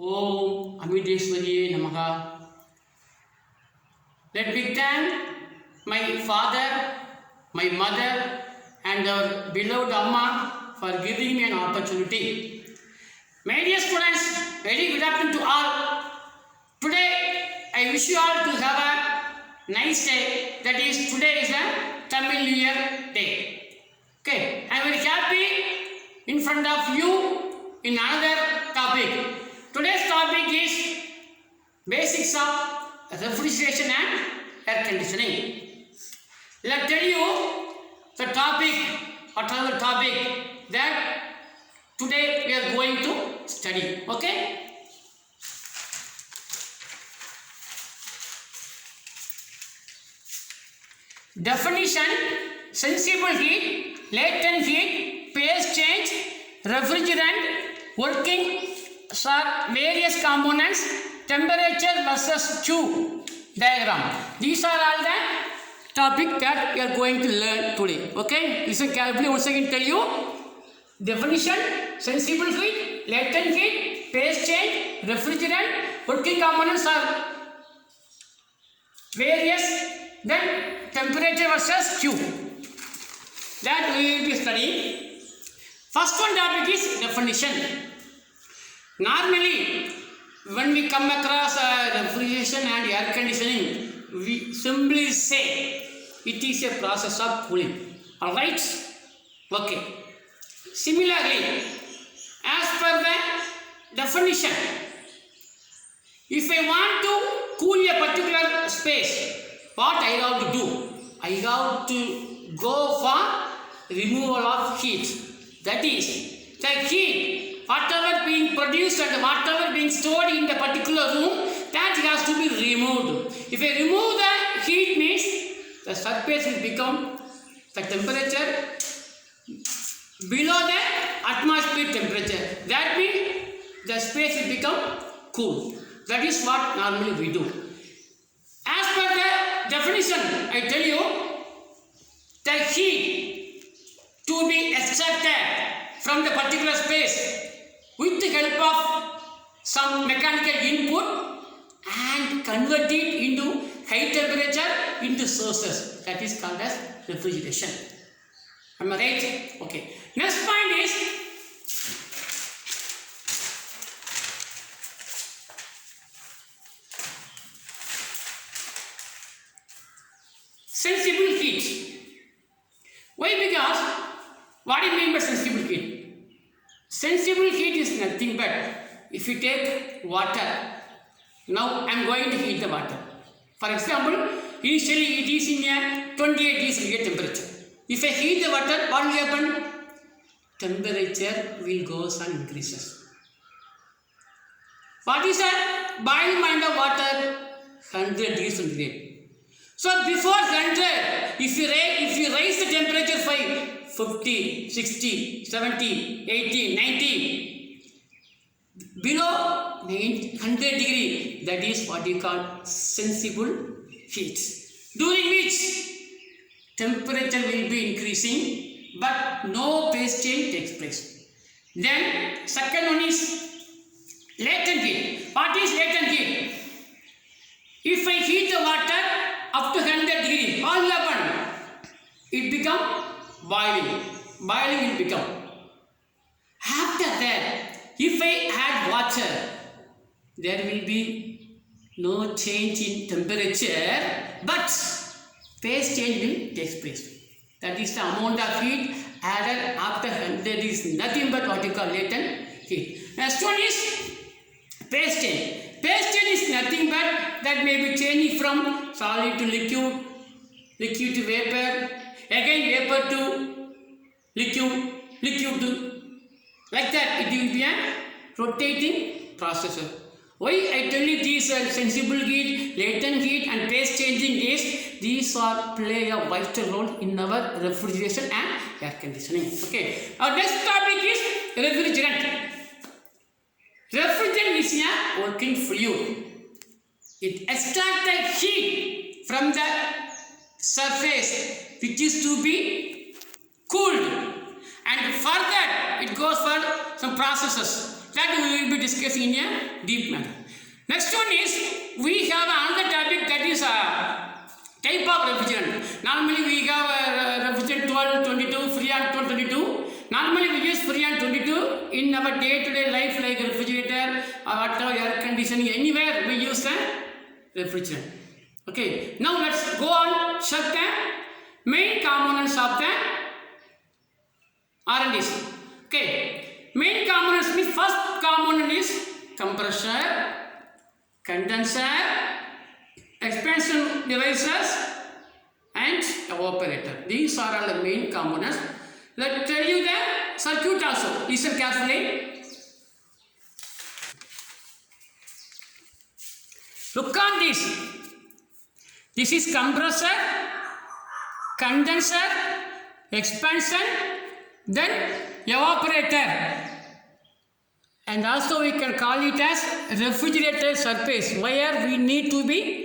Om Amideshwariye Namaha. Let me thank my father, my mother, and our beloved Amma for giving me an opportunity. My dear students, very good afternoon to all. Today, I wish you all to have a nice day. That is, today is a Tamil New Year day. Okay, I am very happy in front of you in another topic. Today's topic is basics of refrigeration and air conditioning. Let me tell you the topic, whatever topic that today we are going to study. Okay? Definition: sensible heat, latent heat, phase change, refrigerant, working various components, temperature versus Q diagram. These are all the topic that we are going to learn today. Okay? Listen carefully. Once again tell you definition: sensible heat, latent heat, phase change, refrigerant, working components are various, then temperature versus Q. That we will be studying. First one topic is definition. Normally, when we come across refrigeration and air conditioning, we simply say it is a process of cooling. Alright? Okay. Similarly, as per the definition, if I want to cool a particular space, what I have to do? I have to go for removal of heat. That is, the heat, whatever being produced and whatever being stored in the particular room, that has to be removed. If I remove the heat, means the surface will become the temperature below the atmospheric temperature. That means the space will become cool. That is what normally we do. As per the definition, I tell you, the heat to be extracted from the particular space with the help of some mechanical input and convert it into high temperature into sources. That is called as refrigeration. Am I right? Okay. Next point is sensible heat. Why? Because what do you mean by sensible heat? Sensible heat is nothing but if you take water. Now I am going to heat the water. For example, initially it is in a 28 degrees centigrade temperature. If I heat the water, what will happen? Temperature will go and increases. What is the boiling point of water? 100 degrees centigrade. So before 100, if you raise the temperature by 50, 60, 70, 80, 90, below 100 degree, that is what we call sensible heat, during which temperature will be increasing but no phase change takes place. Then second one is latent heat. What is latent heat? If I heat the water up to 100 degree, what will happen? It become boiling. Boiling will become. After that, if I add water, there will be no change in temperature, but phase change will take place. That is the amount of heat added after 100 is nothing but what you call latent heat. Next one is phase change. Phase change is nothing but that may be changing from solid to liquid, liquid to vapor, again vapor to liquid, liquid to, like that it will be a rotating process. Why I tell you these sensible heat, latent heat and phase changing is these are play a vital role in our refrigeration and air conditioning. Okay. Our next topic is refrigerant. Refrigerant is a working fluid. It extracts the heat from the surface which is to be cooled, and further it goes for some processes. That we will be discussing in a deep manner. Next one is, we have another topic, that is type of refrigerant. Normally we have refrigerant 1222, Freon 1222. Normally we use Freon 22 in our day-to-day life, like refrigerator, or air conditioning, anywhere we use a refrigerant. Okay, now let's go on, check the main components of the R&Ds. Okay, main components means first component is compressor, condenser, expansion devices, and evaporator. These are all the main components. Let me tell you the circuit also. Listen carefully. Look on this. This is compressor, condenser, expansion, then evaporator. And also we can call it as refrigerator surface, where we need to be